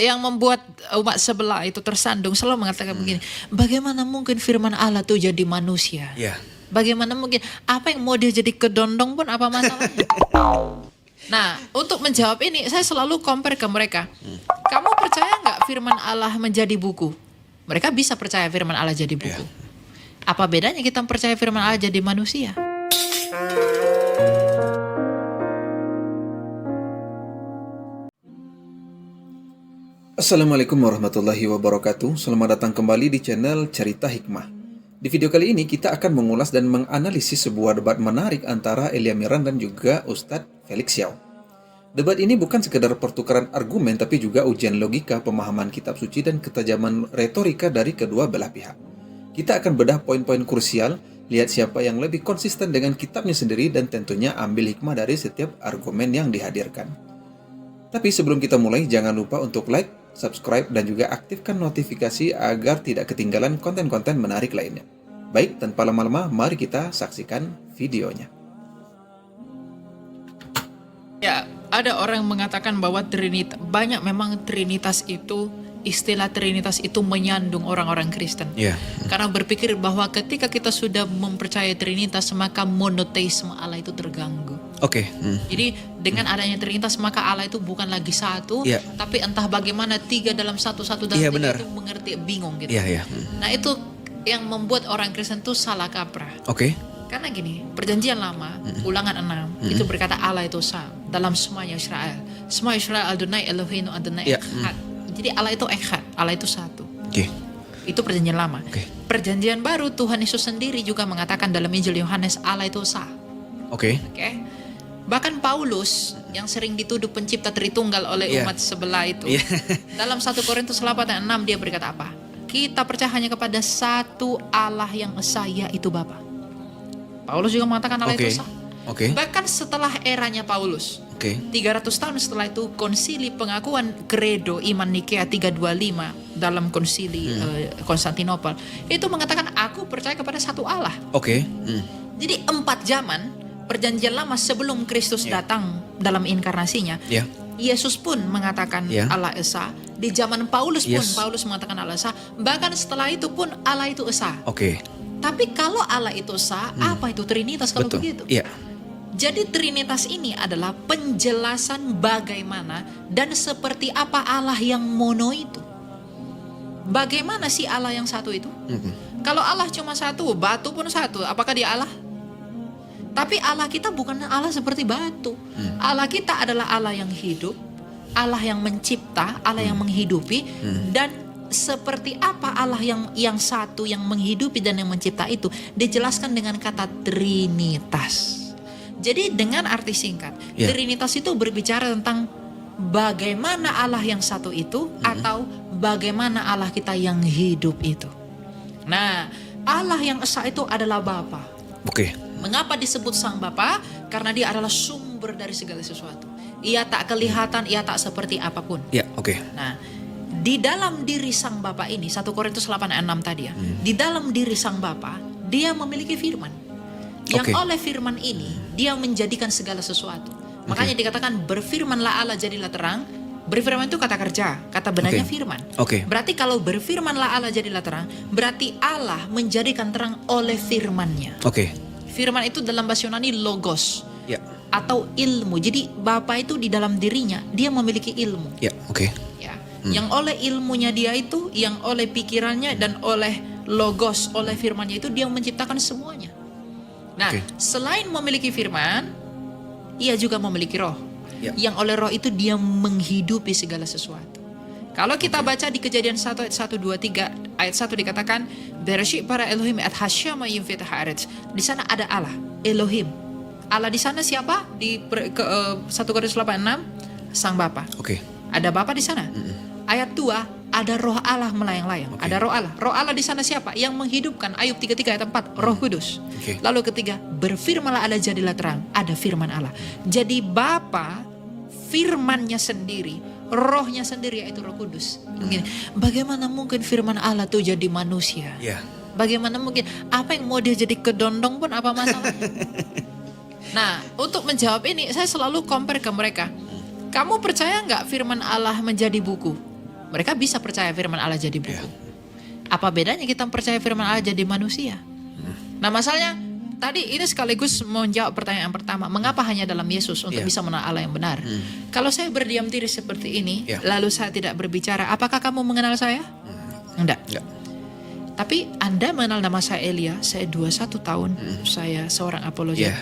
yang membuat umat sebelah itu tersandung selalu mengatakan begini, bagaimana mungkin firman Allah itu jadi manusia? Ya. Bagaimana mungkin, apa yang mau dia jadi kedondong pun apa masalahnya? Nah, untuk menjawab ini saya selalu compare ke mereka. Kamu percaya nggak firman Allah menjadi buku? Mereka bisa percaya firman Allah jadi buku. Apa bedanya kita percaya firman Allah jadi manusia? Assalamualaikum warahmatullahi wabarakatuh. Selamat datang kembali di channel Cerita Hikmah. Di video kali ini kita akan mengulas dan menganalisis sebuah debat menarik antara Elia Miran dan juga Ustadz Felix Xiao. Debat ini bukan sekedar pertukaran argumen, tapi juga ujian logika, pemahaman kitab suci, dan ketajaman retorika dari kedua belah pihak. Kita akan bedah poin-poin krusial, lihat siapa yang lebih konsisten dengan kitabnya sendiri, dan tentunya ambil hikmah dari setiap argumen yang dihadirkan. Tapi sebelum kita mulai, jangan lupa untuk like, subscribe, dan juga aktifkan notifikasi agar tidak ketinggalan konten-konten menarik lainnya. Baik, tanpa lama-lama, mari kita saksikan videonya. Ya, ada orang mengatakan bahwa banyak memang Trinitas itu, istilah Trinitas itu menyandung orang-orang Kristen. Ya. Karena berpikir bahwa ketika kita sudah mempercayai Trinitas, maka monoteisme Allah itu terganggu. Oke. Jadi dengan adanya Trinitas, maka Allah itu bukan lagi satu, Iya. tapi entah bagaimana tiga dalam satu dalam Iya, tiga benar. itu mengerti, bingung gitu. Iya. Nah itu yang membuat orang Kristen itu salah kaprah. Oke. Karena gini, perjanjian lama, ulangan 6, itu berkata Allah itu sah dalam semuanya Israel. Semua Israel Adonai Eloheinu Adonai Ya, Echad. Jadi Allah itu Echad, Allah itu satu. Oke. Itu perjanjian lama. Oke. Perjanjian baru, Tuhan Yesus sendiri juga mengatakan dalam Injil Yohanes, Allah itu sah. Oke. Oke. Bahkan Paulus yang sering dituduh pencipta Tritunggal oleh Iya. umat sebelah itu. Iya. Dalam 1 Korintus 8:6 dia berkata apa? Kita percaya hanya kepada satu Allah yang esa, yaitu Bapa. Paulus juga mengatakan Allah Oke. itu esa. Oke. Bahkan setelah eranya Paulus, Oke. 300 tahun setelah itu, konsili pengakuan kredo iman Nikea 325 dalam konsili Konstantinopel itu mengatakan aku percaya kepada satu Allah. Oke. Jadi 4 zaman perjanjian lama sebelum Kristus datang dalam inkarnasinya, Ya. Yesus pun mengatakan Ya. Allah Esa. Di zaman Paulus pun Yes. Paulus mengatakan Allah Esa. Bahkan setelah itu pun Allah itu Esa. Oke. Tapi kalau Allah itu Esa, apa itu Trinitas kalau Betul. begitu? Iya. Jadi Trinitas ini adalah penjelasan bagaimana dan seperti apa Allah yang mono itu. Bagaimana sih Allah yang satu itu? Kalau Allah cuma satu, batu pun satu, apakah dia Allah? Tapi Allah kita bukan Allah seperti batu. Allah kita adalah Allah yang hidup, Allah yang mencipta, Allah yang menghidupi, dan seperti apa Allah yang satu, yang menghidupi dan yang mencipta itu dijelaskan dengan kata Trinitas. Jadi dengan arti singkat, Ya. Trinitas itu berbicara tentang bagaimana Allah yang satu itu atau bagaimana Allah kita yang hidup itu. Nah, Allah yang esa itu adalah Bapa. Oke. Mengapa disebut Sang Bapa? Karena dia adalah sumber dari segala sesuatu. Ia tak kelihatan, ia tak seperti apapun. Ya. Oke. Nah, di dalam diri Sang Bapa ini, 1 Korintus 8:6 tadi ya. Di dalam diri Sang Bapa, dia memiliki firman. Yang Oke. oleh firman ini, dia menjadikan segala sesuatu. Makanya dikatakan berfirmanlah Allah jadilah terang. Berfirman itu kata kerja, kata benarnya Oke. firman. Oke. Berarti kalau berfirmanlah Allah jadilah terang, berarti Allah menjadikan terang oleh firman-Nya. Oke. Firman itu dalam bahasa Yunani logos Ya. atau ilmu. Jadi Bapa itu di dalam dirinya dia memiliki ilmu. Ya. Oke. Ya. Yang oleh ilmunya dia itu, yang oleh pikirannya dan oleh logos, oleh firman-Nya itu dia menciptakan semuanya. Nah, Oke. selain memiliki firman, ia juga memiliki roh. Ya. Yang oleh roh itu dia menghidupi segala sesuatu. Kalau kita baca di Kejadian 1 ayat 1, 2, 3, ayat 1 dikatakan Bereshit para Elohim et hashama yimfit haaretz. Di sana ada Allah, Elohim. Allah di sana siapa? Di 1 Korintus 8:6 Sang Bapa. Oke. Ada Bapa di sana. Ayat 2 ada roh Allah melayang-layang. Oke. Ada roh Allah. Roh Allah di sana siapa? Yang menghidupkan. Ayub 3:3 ayat 4, Roh Kudus. Oke. Lalu ketiga, berfirmanlah Allah jadilah terang. Ada firman Allah. Jadi Bapa firman-Nya sendiri, rohnya sendiri yaitu Roh Kudus. Begini, bagaimana mungkin firman Allah tuh jadi manusia? Ya. Bagaimana mungkin? Apa yang mau dia jadi kedondong pun apa masalahnya? Nah, untuk menjawab ini saya selalu compare ke mereka. Kamu percaya nggak firman Allah menjadi buku? Mereka bisa percaya firman Allah jadi buku. Apa bedanya kita percaya firman Allah jadi manusia? Nah masalahnya tadi ini sekaligus menjawab pertanyaan pertama, mengapa hanya dalam Yesus untuk bisa mengenal Allah yang benar? Kalau saya berdiam diri seperti ini, lalu saya tidak berbicara, apakah kamu mengenal saya? Enggak. Tapi Anda mengenal nama saya Elia, saya 21 tahun, saya seorang apologet.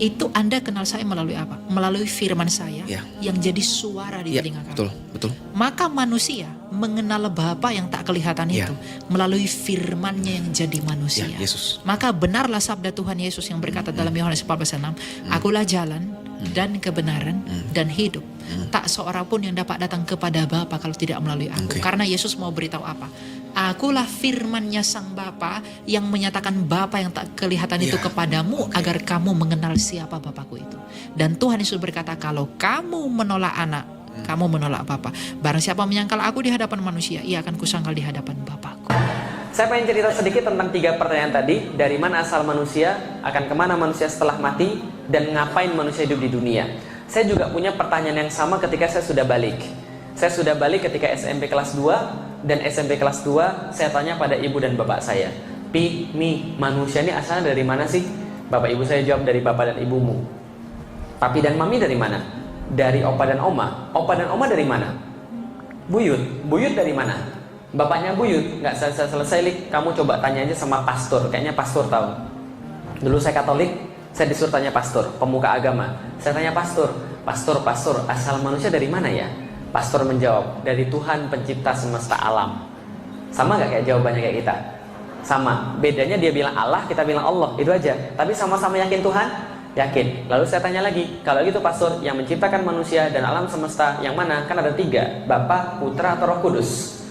Itu Anda kenal saya melalui apa? Melalui firman saya yang jadi suara di telinga kamu. Betul. Maka manusia mengenal Bapa yang tak kelihatan itu melalui firman-Nya yang jadi manusia. Yesus. Maka benarlah sabda Tuhan Yesus yang berkata dalam Yohanes 14:6, Akulah jalan dan kebenaran dan hidup. Tak seorang pun yang dapat datang kepada Bapa kalau tidak melalui aku. Karena Yesus mau beritahu apa? Akulah firman-Nya Sang Bapa yang menyatakan Bapa yang tak kelihatan itu kepadamu agar kamu mengenal siapa Bapakku itu. Dan Tuhan Yesus berkata, kalau kamu menolak anak, kamu menolak Bapa. Barang siapa menyangkal aku di hadapan manusia, ia akan kusangkal di hadapan Bapakku. Saya pengen cerita sedikit tentang 3 pertanyaan tadi. Dari mana asal manusia, akan kemana manusia setelah mati, dan ngapain manusia hidup di dunia. Saya juga punya pertanyaan yang sama ketika saya sudah balik. Saya sudah balik ketika SMP kelas 2. Dan SMP kelas 2 saya tanya pada ibu dan bapak saya, Mi, manusia ini asalnya dari mana sih? Bapak ibu saya jawab, dari bapak dan ibumu. Papi dan mami dari mana? Dari opa dan oma. Opa dan oma dari mana? Buyut dari mana? Bapaknya buyut. Nggak selesai Lik, kamu coba tanya aja sama pastor. Kayaknya pastor tahu. Dulu saya Katolik, saya disuruh tanya pastor, pemuka agama. Saya tanya pastor, asal manusia dari mana ya? Pastor menjawab, dari Tuhan pencipta semesta alam. Sama gak kayak jawabannya kayak kita? Sama. Bedanya dia bilang Allah, kita bilang Allah. Itu aja. Tapi sama-sama yakin Tuhan? Yakin. Lalu saya tanya lagi, kalau gitu pastor, yang menciptakan manusia dan alam semesta yang mana? Kan ada 3, Bapa, Putra, atau Roh Kudus.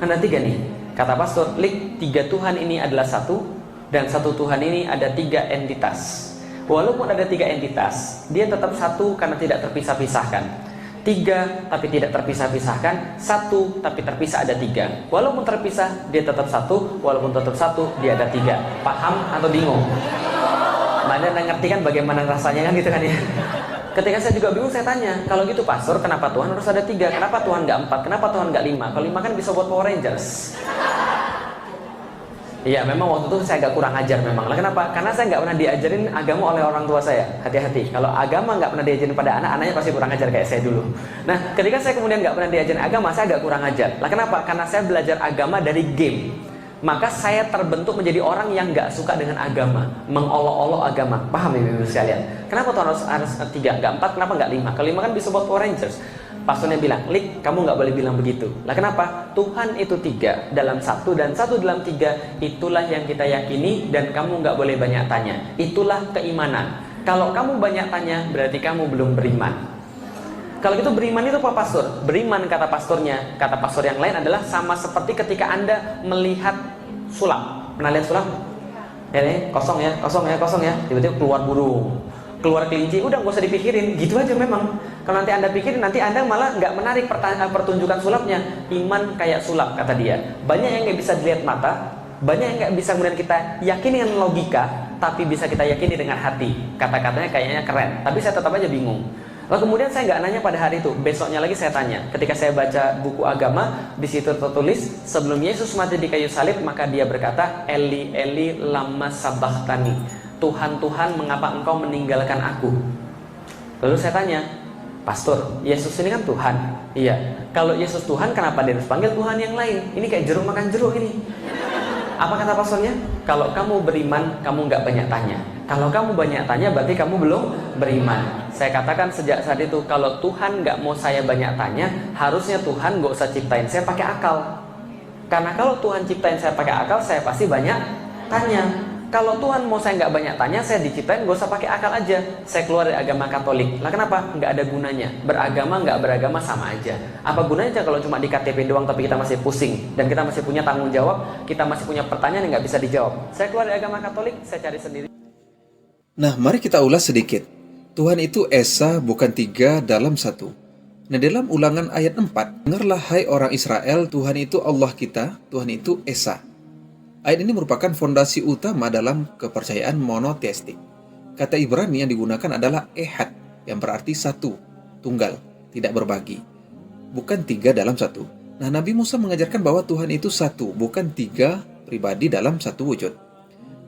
Kan ada 3 nih. Kata pastor, Lik, 3 Tuhan ini adalah satu, dan satu Tuhan ini ada 3 entitas. Walaupun ada 3 entitas, dia tetap satu karena tidak terpisah-pisahkan. 3 tapi tidak terpisah-pisahkan, 1 tapi terpisah ada 3. Walaupun terpisah dia tetap satu, walaupun tetap satu dia ada 3. Paham atau bingung? Mana ngerti kan bagaimana rasanya kan gitu kan ya. Ketika saya juga bingung, saya tanya, kalau gitu pastor, kenapa Tuhan harus ada 3? Kenapa Tuhan nggak 4? Kenapa Tuhan nggak 5? Kalau 5 kan bisa buat Power Rangers. Iya, memang waktu itu saya agak kurang ajar memang. Lah kenapa? Karena saya nggak pernah diajarin agama oleh orang tua saya. Hati-hati. Kalau agama nggak pernah diajarin pada anak, anaknya pasti kurang ajar kayak saya dulu. Nah, ketika saya kemudian nggak pernah diajarin agama, saya agak kurang ajar. Lah kenapa? Karena saya belajar agama dari game. Maka saya terbentuk menjadi orang yang nggak suka dengan agama, mengolok-olok agama. Paham ya ibu sekalian? Kenapa Tuhan harus 3, nggak 4? Kenapa nggak 5? Kalau 5 kan bisa buat Power Rangers. Pastornya bilang, Lik, kamu nggak boleh bilang begitu. Lah kenapa? Tuhan itu 3 dalam 1 dan 1 dalam 3. Itulah yang kita yakini dan kamu nggak boleh banyak tanya. Itulah keimanan. Kalau kamu banyak tanya, berarti kamu belum beriman. Kalau gitu beriman itu apa pastor? Beriman kata pastornya, kata pastor yang lain adalah sama seperti ketika Anda melihat sulap. Pernah lihat sulap? Ini kosong ya. Tiba-tiba keluar burung, keluar kelinci, udah nggak usah dipikirin, gitu aja memang. Kalau nanti Anda pikirin, nanti Anda malah nggak menarik pertunjukan sulapnya. Iman kayak sulap, kata dia. Banyak yang nggak bisa dilihat mata, banyak yang nggak bisa kemudian kita yakini dengan logika, tapi bisa kita yakini dengan hati. Kata-katanya kayaknya keren, tapi saya tetap aja bingung. Lalu kemudian saya nggak nanya pada hari itu, besoknya lagi saya tanya. Ketika saya baca buku agama, di situ tertulis sebelum Yesus mati di kayu salib, maka dia berkata, Eli Eli lama sabachthani. Tuhan, Tuhan, mengapa engkau meninggalkan aku? Lalu saya tanya, pastor, Yesus ini kan Tuhan. Iya. Kalau Yesus Tuhan, kenapa dia harus panggil Tuhan yang lain? Ini kayak jeruk makan jeruk ini. Apa kata pastornya? Kalau kamu beriman, kamu nggak banyak tanya. Kalau kamu banyak tanya, berarti kamu belum beriman. Saya katakan sejak saat itu, kalau Tuhan nggak mau saya banyak tanya, harusnya Tuhan nggak usah ciptain saya pakai akal. Karena kalau Tuhan ciptain saya pakai akal, saya pasti banyak tanya. Kalau Tuhan mau saya nggak banyak tanya, saya diciptain gak usah pakai akal aja. Saya keluar dari agama Katolik. Lah kenapa? Nggak ada gunanya. Beragama nggak beragama sama aja. Apa gunanya kalau cuma di KTP doang tapi kita masih pusing dan kita masih punya tanggung jawab, kita masih punya pertanyaan yang nggak bisa dijawab. Saya keluar dari agama Katolik, saya cari sendiri. Nah, mari kita ulas sedikit. Tuhan itu Esa, bukan 3 dalam 1. Nah, dalam Ulangan ayat 4, dengarlah hai orang Israel, Tuhan itu Allah kita, Tuhan itu Esa. Ayat ini merupakan fondasi utama dalam kepercayaan monoteistik. Kata Ibrani yang digunakan adalah ehad, yang berarti satu, tunggal, tidak berbagi. Bukan 3 dalam 1. Nah, Nabi Musa mengajarkan bahwa Tuhan itu satu, bukan tiga pribadi dalam satu wujud.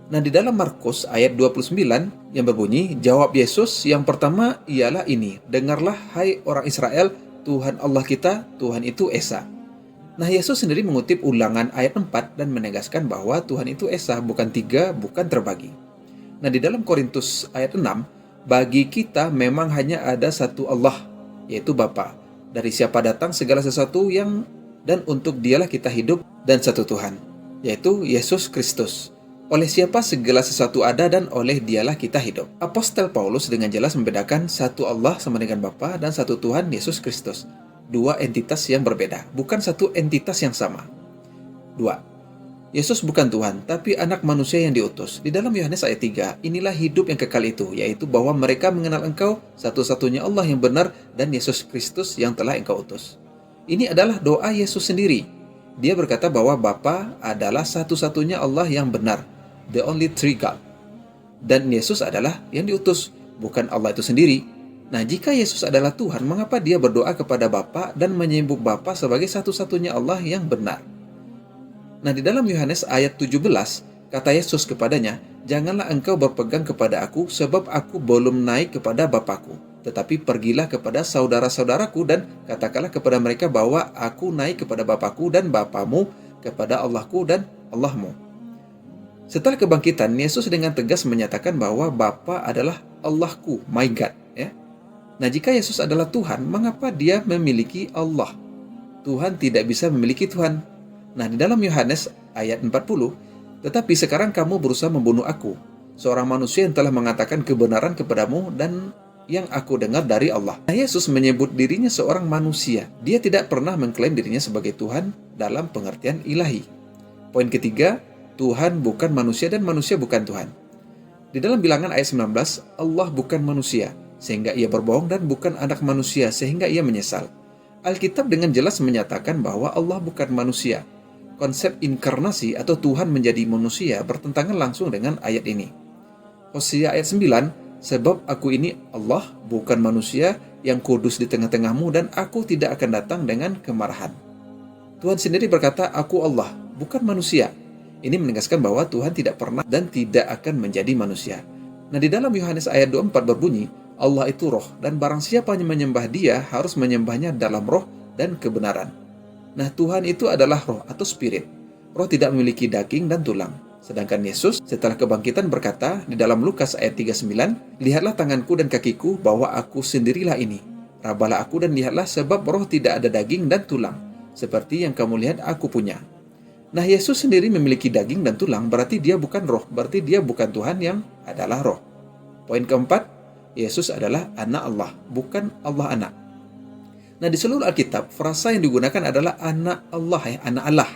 Nah, di dalam Markus ayat 29 yang berbunyi, jawab Yesus, yang pertama ialah ini, dengarlah hai orang Israel, Tuhan Allah kita, Tuhan itu Esa. Nah, Yesus sendiri mengutip Ulangan ayat 4 dan menegaskan bahwa Tuhan itu Esa, bukan tiga, bukan terbagi. Nah, di dalam Korintus ayat 6, bagi kita memang hanya ada satu Allah, yaitu Bapa. Dari siapa datang segala sesuatu dan untuk dialah kita hidup, dan satu Tuhan, yaitu Yesus Kristus. Oleh siapa segala sesuatu ada dan oleh dialah kita hidup. Apostel Paulus dengan jelas membedakan satu Allah sama dengan Bapa dan satu Tuhan Yesus Kristus. Dua entitas yang berbeda, bukan satu entitas yang sama. 2. Yesus bukan Tuhan, tapi anak manusia yang diutus. Di dalam Yohanes ayat 3, inilah hidup yang kekal itu, yaitu bahwa mereka mengenal Engkau, satu-satunya Allah yang benar, dan Yesus Kristus yang telah Engkau utus. Ini adalah doa Yesus sendiri. Dia berkata bahwa Bapa adalah satu-satunya Allah yang benar, the only true God. Dan Yesus adalah yang diutus, bukan Allah itu sendiri. Nah, jika Yesus adalah Tuhan, mengapa dia berdoa kepada Bapa dan menyebut Bapa sebagai satu-satunya Allah yang benar? Nah, di dalam Yohanes ayat 17, kata Yesus kepadanya, janganlah engkau berpegang kepada aku, sebab aku belum naik kepada Bapakku. Tetapi pergilah kepada saudara-saudaraku dan katakanlah kepada mereka bahwa aku naik kepada Bapakku dan Bapamu, kepada Allahku dan Allahmu. Setelah kebangkitan, Yesus dengan tegas menyatakan bahwa Bapa adalah Allahku, my God. Ya. Nah, jika Yesus adalah Tuhan, mengapa dia memiliki Allah? Tuhan tidak bisa memiliki Tuhan. Nah, di dalam Yohanes ayat 40, tetapi sekarang kamu berusaha membunuh aku, seorang manusia yang telah mengatakan kebenaran kepadamu dan yang aku dengar dari Allah. Nah, Yesus menyebut dirinya seorang manusia. Dia tidak pernah mengklaim dirinya sebagai Tuhan dalam pengertian ilahi. Poin ketiga, Tuhan bukan manusia dan manusia bukan Tuhan. Di dalam Bilangan ayat 19, Allah bukan manusia, sehingga ia berbohong, dan bukan anak manusia, sehingga ia menyesal. Alkitab dengan jelas menyatakan bahwa Allah bukan manusia. Konsep inkarnasi atau Tuhan menjadi manusia bertentangan langsung dengan ayat ini. Hosea ayat 9, sebab aku ini Allah, bukan manusia, yang kudus di tengah-tengahmu, dan aku tidak akan datang dengan kemarahan. Tuhan sendiri berkata, aku Allah, bukan manusia. Ini menegaskan bahwa Tuhan tidak pernah dan tidak akan menjadi manusia. Nah, di dalam Yohanes ayat 24 berbunyi, Allah itu roh, dan barang siapa yang menyembah dia harus menyembahnya dalam roh dan kebenaran. Nah, Tuhan itu adalah roh atau spirit. Roh tidak memiliki daging dan tulang. Sedangkan Yesus setelah kebangkitan berkata di dalam Lukas ayat 39, lihatlah tanganku dan kakiku bahwa aku sendirilah ini. Rabalah aku dan lihatlah, sebab roh tidak ada daging dan tulang, seperti yang kamu lihat aku punya. Nah, Yesus sendiri memiliki daging dan tulang, berarti dia bukan roh, berarti dia bukan Tuhan yang adalah roh. Poin keempat, Yesus adalah anak Allah, bukan Allah anak. Nah, di seluruh Alkitab, frasa yang digunakan adalah anak Allah, anak Allah,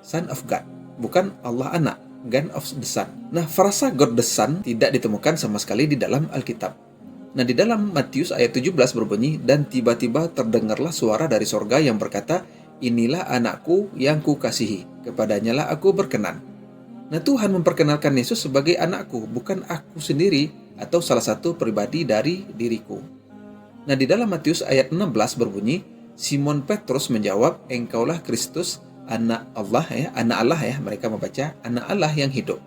Son of God, bukan Allah anak, God of the Son. Nah, frasa God the Son tidak ditemukan sama sekali di dalam Alkitab. Nah, di dalam Matius ayat 17 berbunyi, dan tiba-tiba terdengarlah suara dari sorga yang berkata, inilah anakku yang kukasihi, kepadanya lah aku berkenan. Nah, Tuhan memperkenalkan Yesus sebagai anakku, bukan aku sendiri atau salah satu pribadi dari diriku. Nah, di dalam Matius ayat 16 berbunyi, Simon Petrus menjawab, engkaulah Kristus, anak Allah, anak Allah, mereka membaca anak Allah yang hidup.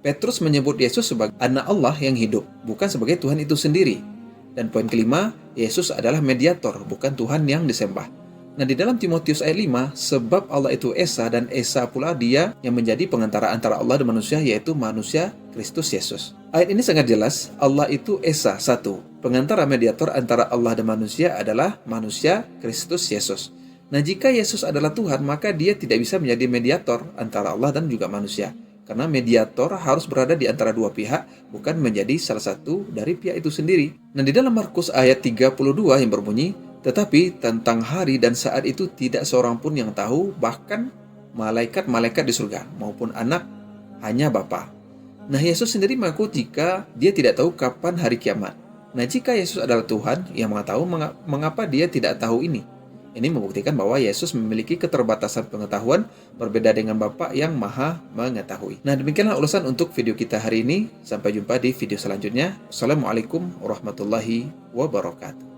Petrus menyebut Yesus sebagai anak Allah yang hidup, bukan sebagai Tuhan itu sendiri. Dan poin kelima, Yesus adalah mediator, bukan Tuhan yang disembah. Nah, di dalam Timotius ayat 5, sebab Allah itu Esa, dan Esa pula dia yang menjadi pengantara antara Allah dan manusia, yaitu manusia Kristus Yesus. Ayat ini sangat jelas, Allah itu Esa, satu. Pengantara mediator antara Allah dan manusia adalah manusia Kristus Yesus. Nah, jika Yesus adalah Tuhan, maka dia tidak bisa menjadi mediator antara Allah dan juga manusia. Karena mediator harus berada di antara dua pihak, bukan menjadi salah satu dari pihak itu sendiri. Nah, di dalam Markus ayat 32 yang berbunyi, tetapi tentang hari dan saat itu tidak seorang pun yang tahu, bahkan malaikat-malaikat di surga maupun anak, hanya Bapa. Nah, Yesus sendiri mengaku jika dia tidak tahu kapan hari kiamat. Nah, jika Yesus adalah Tuhan yang mengetahui, mengapa dia tidak tahu ini? Ini membuktikan bahwa Yesus memiliki keterbatasan pengetahuan berbeda dengan Bapa yang Maha Mengetahui. Nah, demikianlah ulasan untuk video kita hari ini. Sampai jumpa di video selanjutnya. Assalamualaikum warahmatullahi wabarakatuh.